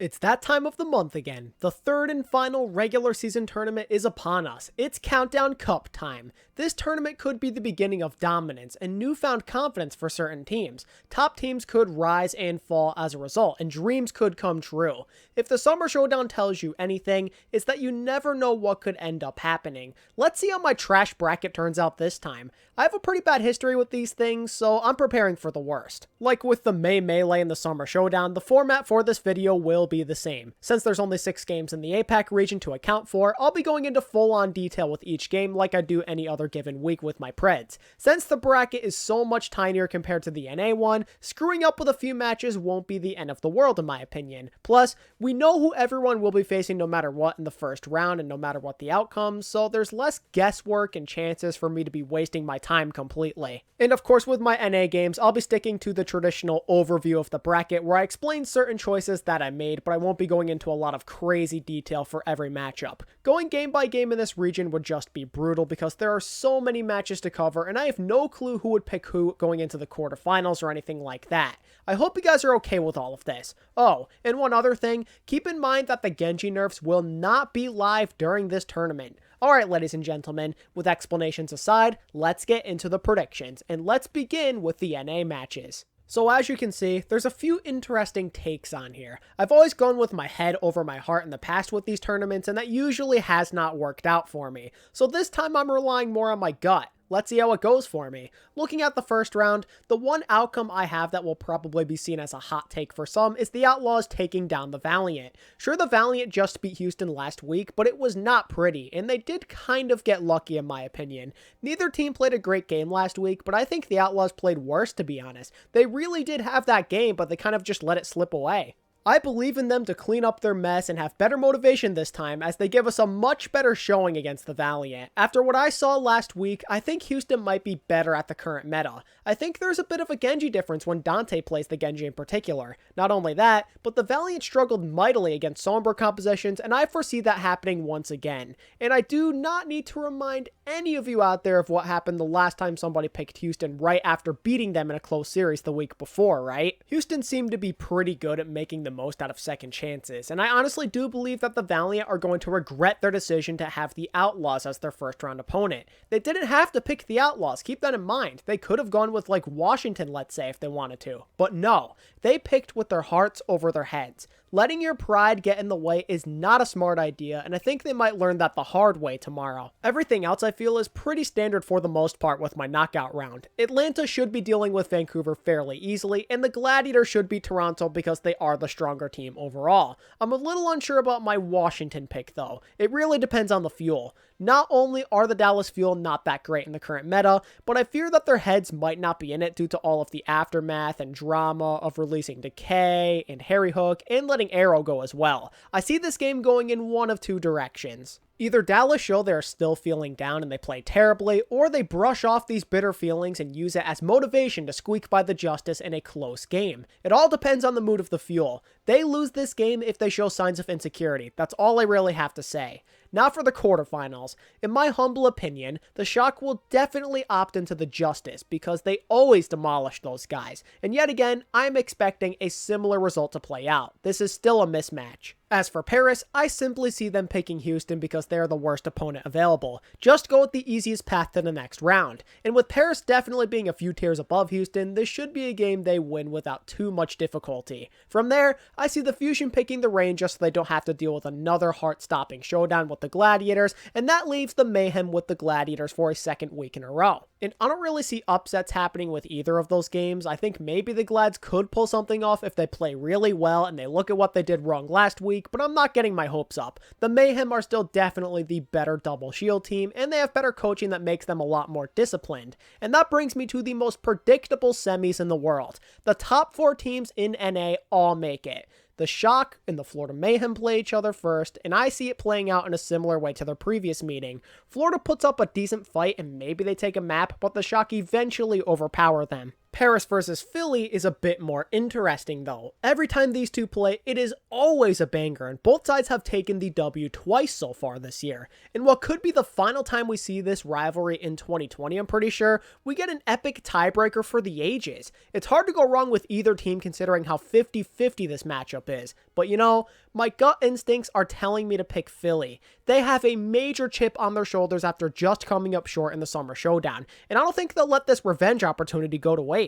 It's that time of the month again. The third and final regular season tournament is upon us. It's Countdown Cup time. This tournament could be the beginning of dominance and newfound confidence for certain teams. Top teams could rise and fall as a result, and dreams could come true. If the Summer Showdown tells you anything, it's that you never know what could end up happening. Let's see how my trash bracket turns out this time. I have a pretty bad history with these things, so I'm preparing for the worst. Like with the May Melee and the Summer Showdown, the format for this video will be the same. Since there's only 6 games in the APAC region to account for, I'll be going into full-on detail with each game like I do any other given week with my Preds. Since the bracket is so much tinier compared to the NA one, screwing up with a few matches won't be the end of the world in my opinion. Plus, we know who everyone will be facing no matter what in the first round and no matter what the outcome, so there's less guesswork and chances for me to be wasting my time completely. And of course with my NA games, I'll be sticking to the traditional overview of the bracket where I explain certain choices that I made, but I won't be going into a lot of crazy detail for every matchup. Going game by game in this region would just be brutal because there are so many matches to cover and I have no clue who would pick who going into the quarterfinals or anything like that. I hope you guys are okay with all of this. Oh, and one other thing, keep in mind that the Genji nerfs will not be live during this tournament. Alright ladies and gentlemen, with explanations aside, let's get into the predictions, and let's begin with the NA matches. So as you can see, there's a few interesting takes on here. I've always gone with my head over my heart in the past with these tournaments, and that usually has not worked out for me. So this time I'm relying more on my gut. Let's see how it goes for me. Looking at the first round, the one outcome I have that will probably be seen as a hot take for some is the Outlaws taking down the Valiant. Sure, the Valiant just beat Houston last week, but it was not pretty, and they did kind of get lucky in my opinion. Neither team played a great game last week, but I think the Outlaws played worse to be honest. They really did have that game, but they kind of just let it slip away. I believe in them to clean up their mess and have better motivation this time as they give us a much better showing against the Valiant. After what I saw last week, I think Houston might be better at the current meta. I think there's a bit of a Genji difference when Dante plays the Genji in particular. Not only that, but the Valiant struggled mightily against Sombra compositions, and I foresee that happening once again. And I do not need to remind any of you out there of what happened the last time somebody picked Houston right after beating them in a close series the week before, right? Houston seemed to be pretty good at making the most out of second chances, and I honestly do believe that the Valiant are going to regret their decision to have the Outlaws as their first round opponent. They didn't have to pick the Outlaws, keep that in mind. They could have gone with like Washington, let's say, if they wanted to. But no, they picked with their hearts over their heads. Letting your pride get in the way is not a smart idea, and I think they might learn that the hard way tomorrow. Everything else I feel is pretty standard for the most part with my knockout round. Atlanta should be dealing with Vancouver fairly easily, and the Gladiators should beat Toronto because they are the stronger team overall. I'm a little unsure about my Washington pick though. It really depends on the fuel. Not only are the Dallas Fuel not that great in the current meta, but I fear that their heads might not be in it due to all of the aftermath and drama of releasing Decay and Harry Hook and letting Arrow go as well. I see this game going in one of two directions. Either Dallas show they're still feeling down and they play terribly, or they brush off these bitter feelings and use it as motivation to squeak by the Justice in a close game. It all depends on the mood of the Fuel. They lose this game if they show signs of insecurity. That's all I really have to say. Now for the quarterfinals. In my humble opinion, the Shock will definitely opt into the Justice because they always demolish those guys. And yet again, I'm expecting a similar result to play out. This is still a mismatch. As for Paris, I simply see them picking Houston because they are the worst opponent available. Just go with the easiest path to the next round. And with Paris definitely being a few tiers above Houston, this should be a game they win without too much difficulty. From there, I see the Fusion picking the Rangers so they don't have to deal with another heart-stopping showdown with the Gladiators, and that leaves the Mayhem with the Gladiators for a second week in a row. And I don't really see upsets happening with either of those games. I think maybe the Glads could pull something off if they play really well and they look at what they did wrong last week, but I'm not getting my hopes up. The Mayhem are still definitely the better double shield team, and they have better coaching that makes them a lot more disciplined. And that brings me to the most predictable semis in the world. The top 4 teams in NA all make it. The Shock and the Florida Mayhem play each other first, and I see it playing out in a similar way to their previous meeting. Florida puts up a decent fight and maybe they take a map, but the Shock eventually overpower them. Paris versus Philly is a bit more interesting though. Every time these two play, it is always a banger, and both sides have taken the W twice so far this year. In what could be the final time we see this rivalry in 2020, I'm pretty sure, we get an epic tiebreaker for the ages. It's hard to go wrong with either team considering how 50-50 this matchup is, but you know, my gut instincts are telling me to pick Philly. They have a major chip on their shoulders after just coming up short in the Summer Showdown, and I don't think they'll let this revenge opportunity go to waste.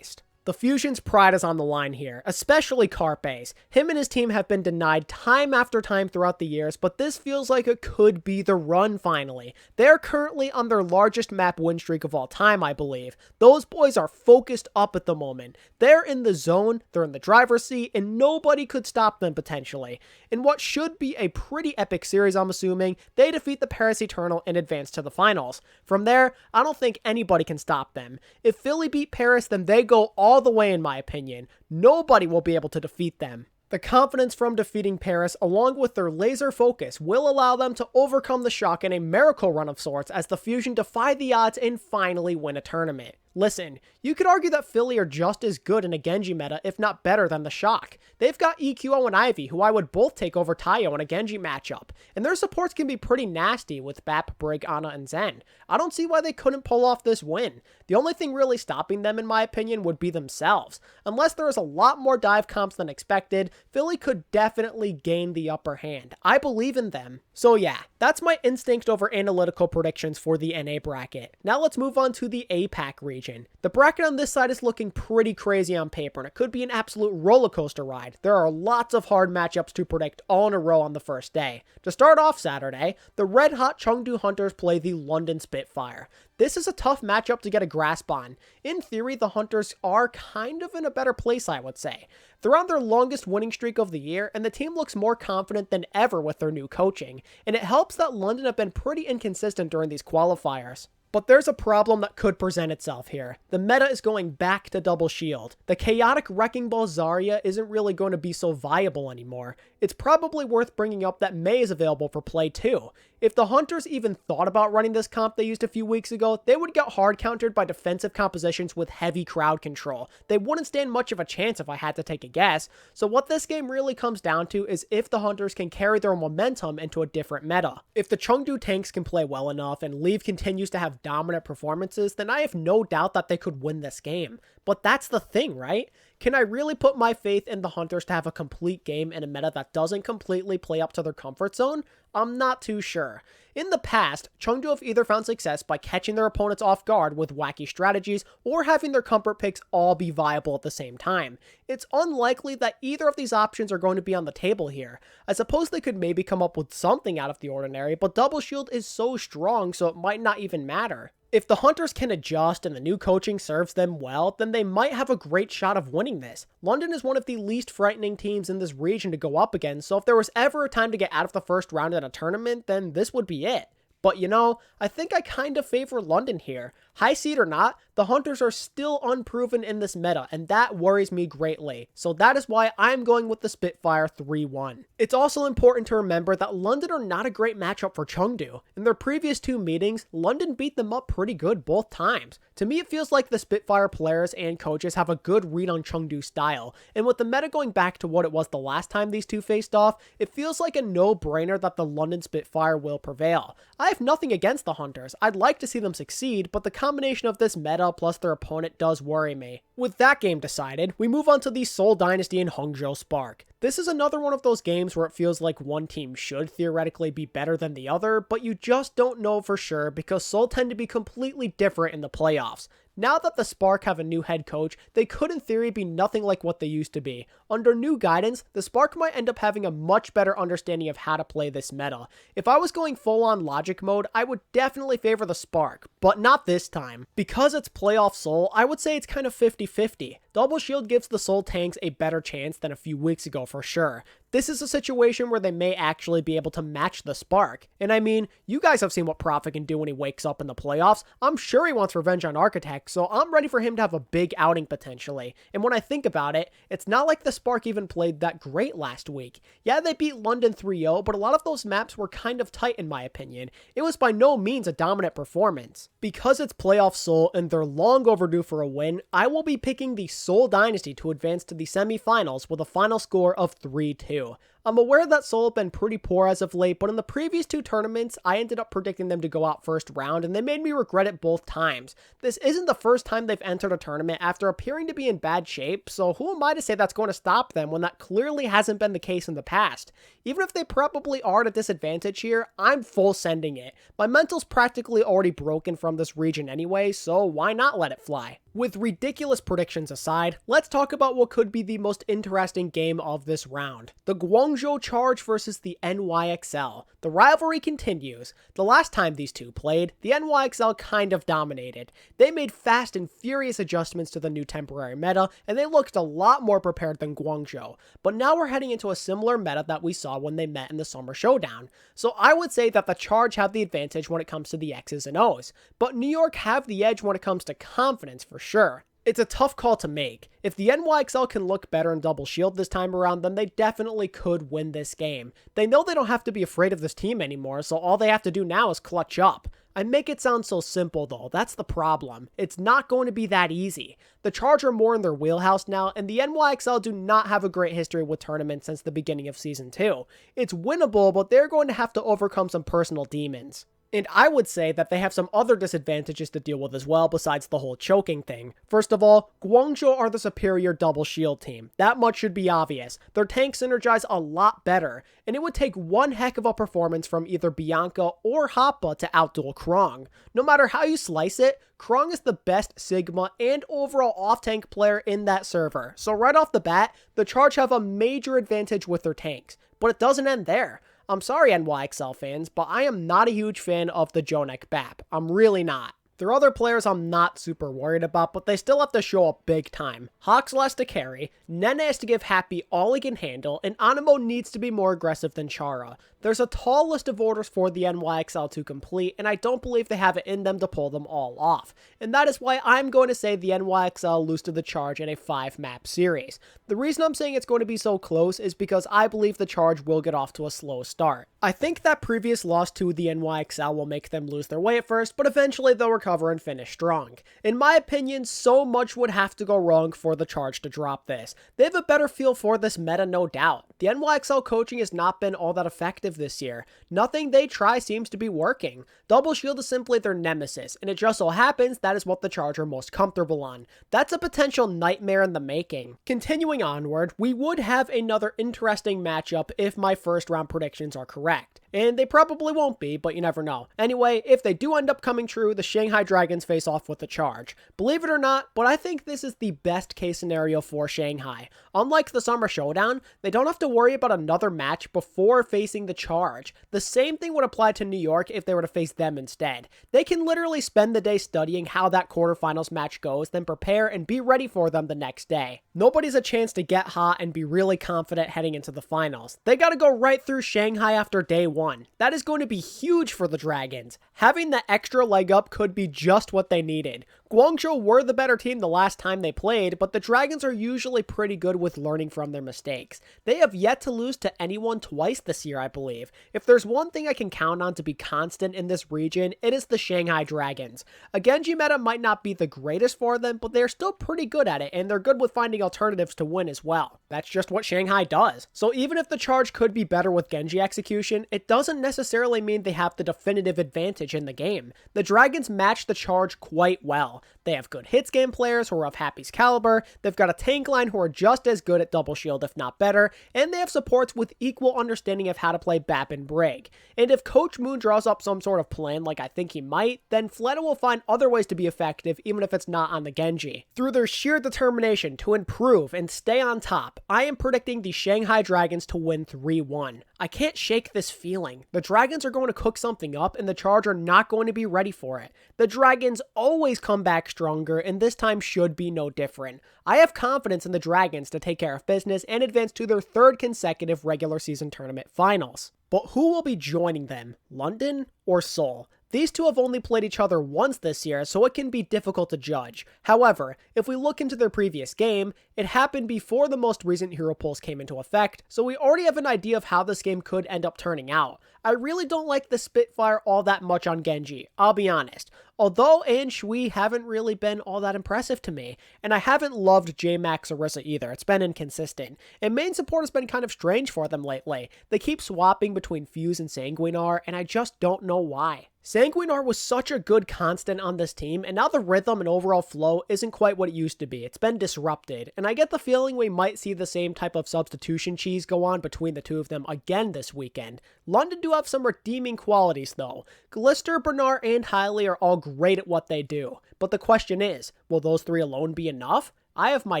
The Fusion's pride is on the line here, especially Carpe's. Him and his team have been denied time after time throughout the years, but this feels like it could be the run finally. They're currently on their largest map win streak of all time, I believe. Those boys are focused up at the moment. They're in the zone, they're in the driver's seat, and nobody could stop them potentially. In what should be a pretty epic series, I'm assuming, they defeat the Paris Eternal and advance to the finals. From there, I don't think anybody can stop them. If Philly beat Paris, then they go all the way in my opinion. Nobody will be able to defeat them. The confidence from defeating Paris, along with their laser focus, will allow them to overcome the shock in a miracle run of sorts as the Fusion defy the odds and finally win a tournament. Listen, you could argue that Philly are just as good in a Genji meta, if not better than the Shock. They've got EQO and Ivy, who I would both take over Tayo in a Genji matchup, and their supports can be pretty nasty with Bap, Brig, Ana, and Zen. I don't see why they couldn't pull off this win. The only thing really stopping them, in my opinion, would be themselves. Unless there is a lot more dive comps than expected, Philly could definitely gain the upper hand. I believe in them. So yeah, that's my instinct over analytical predictions for the NA bracket. Now let's move on to the APAC region. The bracket on this side is looking pretty crazy on paper, and it could be an absolute roller coaster ride. There are lots of hard matchups to predict all in a row on the first day. To start off Saturday, the red hot Chengdu Hunters play the London Spitfire. This is a tough matchup to get a grasp on. In theory, the Hunters are kind of in a better place, I would say. They're on their longest winning streak of the year, and the team looks more confident than ever with their new coaching, and it helps that London have been pretty inconsistent during these qualifiers. But there's a problem that could present itself here. The meta is going back to double shield. The chaotic Wrecking Ball Zarya isn't really going to be so viable anymore. It's probably worth bringing up that Mei is available for play too. If the Hunters even thought about running this comp they used a few weeks ago, they would get hard countered by defensive compositions with heavy crowd control. They wouldn't stand much of a chance if I had to take a guess. So what this game really comes down to is if the Hunters can carry their momentum into a different meta. If the Chengdu tanks can play well enough and Leave continues to have dominant performances, then I have no doubt that they could win this game. But that's the thing, right? Can I really put my faith in the Hunters to have a complete game in a meta that doesn't completely play up to their comfort zone? I'm not too sure. In the past, Chengdu have either found success by catching their opponents off guard with wacky strategies or having their comfort picks all be viable at the same time. It's unlikely that either of these options are going to be on the table here. I suppose they could maybe come up with something out of the ordinary, but double shield is so strong so it might not even matter. If the Hunters can adjust and the new coaching serves them well, then they might have a great shot of winning this. London is one of the least frightening teams in this region to go up against, so if there was ever a time to get out of the first round in a tournament, then this would be it. But you know, I think I kind of favor London here. High seed or not, the Hunters are still unproven in this meta, and that worries me greatly. So that is why I'm going with the Spitfire 3-1. It's also important to remember that London are not a great matchup for Chengdu. In their previous two meetings, London beat them up pretty good both times. To me, it feels like the Spitfire players and coaches have a good read on Chengdu's style, and with the meta going back to what it was the last time these two faced off, it feels like a no-brainer that the London Spitfire will prevail. I have nothing against the Hunters. I'd like to see them succeed, but the combination of this meta plus their opponent does worry me. With that game decided, we move on to the Seoul Dynasty and Hangzhou Spark. This is another one of those games where it feels like one team should theoretically be better than the other, but you just don't know for sure because Seoul tend to be completely different in the playoffs. Now that the Spark have a new head coach, they could in theory be nothing like what they used to be. Under new guidance, the Spark might end up having a much better understanding of how to play this meta. If I was going full on logic mode, I would definitely favor the Spark, but not this time. Because it's playoff Seoul, I would say it's kind of 50-50. Double Shield gives the Soul Tanks a better chance than a few weeks ago for sure. This is a situation where they may actually be able to match the Spark. And I mean, you guys have seen what Prophet can do when he wakes up in the playoffs. I'm sure he wants revenge on Architect, so I'm ready for him to have a big outing potentially. And when I think about it, it's not like the Spark even played that great last week. Yeah, they beat London 3-0, but a lot of those maps were kind of tight in my opinion. It was by no means a dominant performance. Because it's playoff Seoul and they're long overdue for a win, I will be picking the Seoul Dynasty to advance to the semifinals with a final score of 3-2. I'm aware that Seoul have been pretty poor as of late, but in the previous two tournaments, I ended up predicting them to go out first round, and they made me regret it both times. This isn't the first time they've entered a tournament after appearing to be in bad shape, so who am I to say that's going to stop them when that clearly hasn't been the case in the past? Even if they probably are at a disadvantage here, I'm full sending it. My mental's practically already broken from this region anyway, so why not let it fly? With ridiculous predictions aside, let's talk about what could be the most interesting game of this round. The Guangzhou Charge versus the NYXL. The rivalry continues. The last time these two played, the NYXL kind of dominated. They made fast and furious adjustments to the new temporary meta, and they looked a lot more prepared than Guangzhou. But now we're heading into a similar meta that we saw when they met in the Summer Showdown. So I would say that the Charge have the advantage when it comes to the X's and O's, but New York have the edge when it comes to confidence for sure. It's a tough call to make. If the NYXL can look better in Double Shield this time around, then they definitely could win this game. They know they don't have to be afraid of this team anymore, so all they have to do now is clutch up. I make it sound so simple though, that's the problem. It's not going to be that easy. The Charge are more in their wheelhouse now, and the NYXL do not have a great history with tournaments since the beginning of Season 2. It's winnable, but they're going to have to overcome some personal demons. And I would say that they have some other disadvantages to deal with as well besides the whole choking thing. First of all, Guangzhou are the superior Double Shield team. That much should be obvious. Their tanks synergize a lot better, and it would take one heck of a performance from either Bianca or Hoppa to outduel Krong. No matter how you slice it, Krong is the best Sigma and overall off-tank player in that server. So right off the bat, the Charge have a major advantage with their tanks. But it doesn't end there. I'm sorry NYXL fans, but I am not a huge fan of the Jonek BAP. I'm really not. There are other players I'm not super worried about, but they still have to show up big time. Hoxel has to carry, Nene has to give Happy all he can handle, and Animo needs to be more aggressive than Chara. There's a tall list of orders for the NYXL to complete, and I don't believe they have it in them to pull them all off. And that is why I'm going to say the NYXL lose to the Charge in a 5-map series. The reason I'm saying it's going to be so close is because I believe the Charge will get off to a slow start. I think that previous loss to the NYXL will make them lose their way at first, but eventually they'll recover and finish strong. In my opinion, so much would have to go wrong for the Charge to drop this. They have a better feel for this meta, no doubt. The NYXL coaching has not been all that effective this year. Nothing they try seems to be working. Double Shield is simply their nemesis, and it just so happens that is what the Charge are most comfortable on. That's a potential nightmare in the making. Continuing onward, we would have another interesting matchup if my first round predictions are correct. And they probably won't be, but you never know. Anyway, if they do end up coming true, the Shanghai Dragons face off with the Charge. Believe it or not, but I think this is the best case scenario for Shanghai. Unlike the Summer Showdown, they don't have to worry about another match before facing the Charge. The same thing would apply to New York if they were to face them instead. They can literally spend the day studying how that quarterfinals match goes, then prepare and be ready for them the next day. Nobody's a chance to get hot and be really confident heading into the finals. They gotta go right through Shanghai after day 1. That is going to be huge for the Dragons. Having that extra leg up could be just what they needed. Guangzhou were the better team the last time they played, but the Dragons are usually pretty good with learning from their mistakes. They have yet to lose to anyone twice this year, I believe. If there's one thing I can count on to be constant in this region, it is the Shanghai Dragons. A Genji meta might not be the greatest for them, but they're still pretty good at it, and they're good with finding alternatives to win as well. That's just what Shanghai does. So even if the Charge could be better with Genji execution, it doesn't necessarily mean they have the definitive advantage in the game. The Dragons match the Charge quite well. They have good hits game players who are of Happy's caliber, they've got a tank line who are just as good at Double Shield if not better, and they have supports with equal understanding of how to play BAP and Brig. And if Coach Moon draws up some sort of plan like I think he might, then Fleta will find other ways to be effective even if it's not on the Genji. Through their sheer determination to improve and stay on top, I am predicting the Shanghai Dragons to win 3-1. I can't shake this feeling. The Dragons are going to cook something up and the Charge are not going to be ready for it. The Dragons always come back back stronger, and this time should be no different. I have confidence in the Dragons to take care of business and advance to their third consecutive regular season tournament finals. But who will be joining them, London or Seoul? These two have only played each other once this year, so it can be difficult to judge. However, if we look into their previous game, it happened before the most recent hero pulls came into effect, so we already have an idea of how this game could end up turning out. I really don't like the Spitfire all that much on Genji, I'll be honest. Although and Shui haven't really been all that impressive to me, and I haven't loved J-Max Orisa either, it's been inconsistent. And main support has been kind of strange for them lately. They keep swapping between Fuse and Sanguinar, and I just don't know why. Sanguinar was such a good constant on this team, and now the rhythm and overall flow isn't quite what it used to be. It's been disrupted, and I get the feeling we might see the same type of substitution cheese go on between the two of them again this weekend. London do have some redeeming qualities though. Glister, Bernard, and Hylie are all great at what they do, but the question is, will those three alone be enough? I have my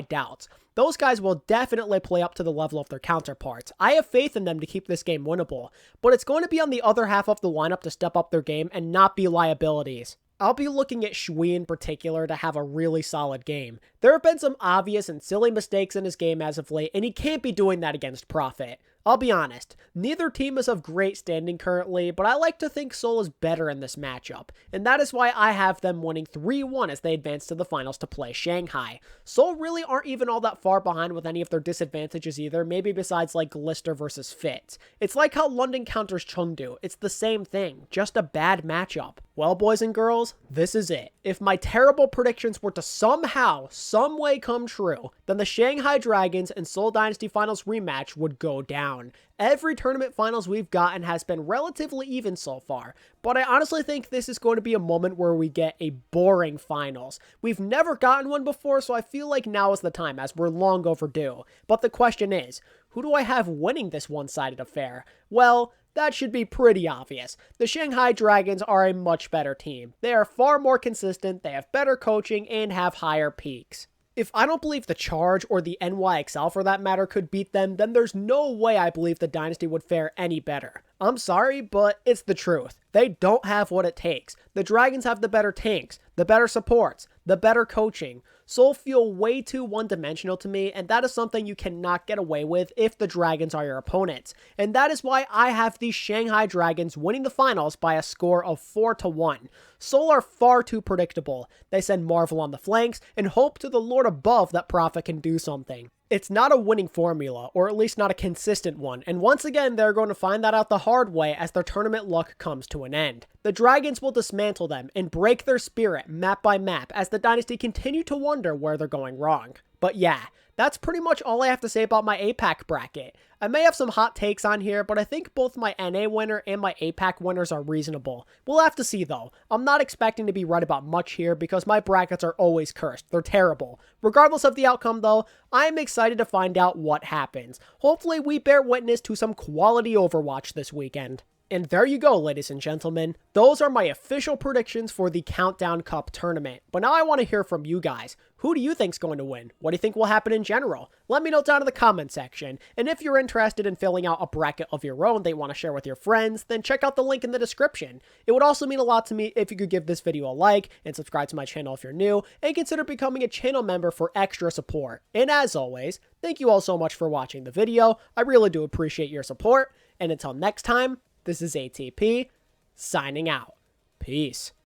doubts. Those guys will definitely play up to the level of their counterparts. I have faith in them to keep this game winnable, but it's going to be on the other half of the lineup to step up their game and not be liabilities. I'll be looking at Shui in particular to have a really solid game. There have been some obvious and silly mistakes in his game as of late, and he can't be doing that against Prophet. I'll be honest, neither team is of great standing currently, but I like to think Seoul is better in this matchup, and that is why I have them winning 3-1 as they advance to the finals to play Shanghai. Seoul really aren't even all that far behind with any of their disadvantages either, maybe besides like Glister versus Fitz. It's like how London counters Chengdu, it's the same thing, just a bad matchup. Well, boys and girls, this is it. If my terrible predictions were to somehow, some way come true, then the Shanghai Dragons and Seoul Dynasty Finals rematch would go down. Every tournament finals we've gotten has been relatively even so far, but I honestly think this is going to be a moment where we get a boring finals. We've never gotten one before, so I feel like now is the time as we're long overdue. But the question is, who do I have winning this one-sided affair? Well, that should be pretty obvious. The Shanghai Dragons are a much better team. They are far more consistent, they have better coaching, and have higher peaks. If I don't believe the Charge or the NYXL for that matter could beat them, then there's no way I believe the Dynasty would fare any better. I'm sorry, but it's the truth. They don't have what it takes. The Dragons have the better tanks, the better supports, the better coaching. Seoul feel way too one-dimensional to me, and that is something you cannot get away with if the Dragons are your opponents. And that is why I have the Shanghai Dragons winning the finals by a score of 4-1. Seoul are far too predictable. They send Marvel on the flanks and hope to the Lord above that Prophet can do something. It's not a winning formula, or at least not a consistent one, and once again they're going to find that out the hard way as their tournament luck comes to an end. The Dragons will dismantle them and break their spirit map by map as the Dynasty continue to wonder where they're going wrong. But yeah, that's pretty much all I have to say about my APAC bracket. I may have some hot takes on here, but I think both my NA winner and my APAC winners are reasonable. We'll have to see though. I'm not expecting to be right about much here because my brackets are always cursed. They're terrible. Regardless of the outcome though, I am excited to find out what happens. Hopefully we bear witness to some quality Overwatch this weekend. And there you go, ladies and gentlemen. Those are my official predictions for the Countdown Cup tournament. But now I want to hear from you guys. Who do you think's going to win? What do you think will happen in general? Let me know down in the comment section. And if you're interested in filling out a bracket of your own that you want to share with your friends, then check out the link in the description. It would also mean a lot to me if you could give this video a like and subscribe to my channel if you're new, and consider becoming a channel member for extra support. And as always, thank you all so much for watching the video. I really do appreciate your support. And until next time, this is ATP, signing out. Peace.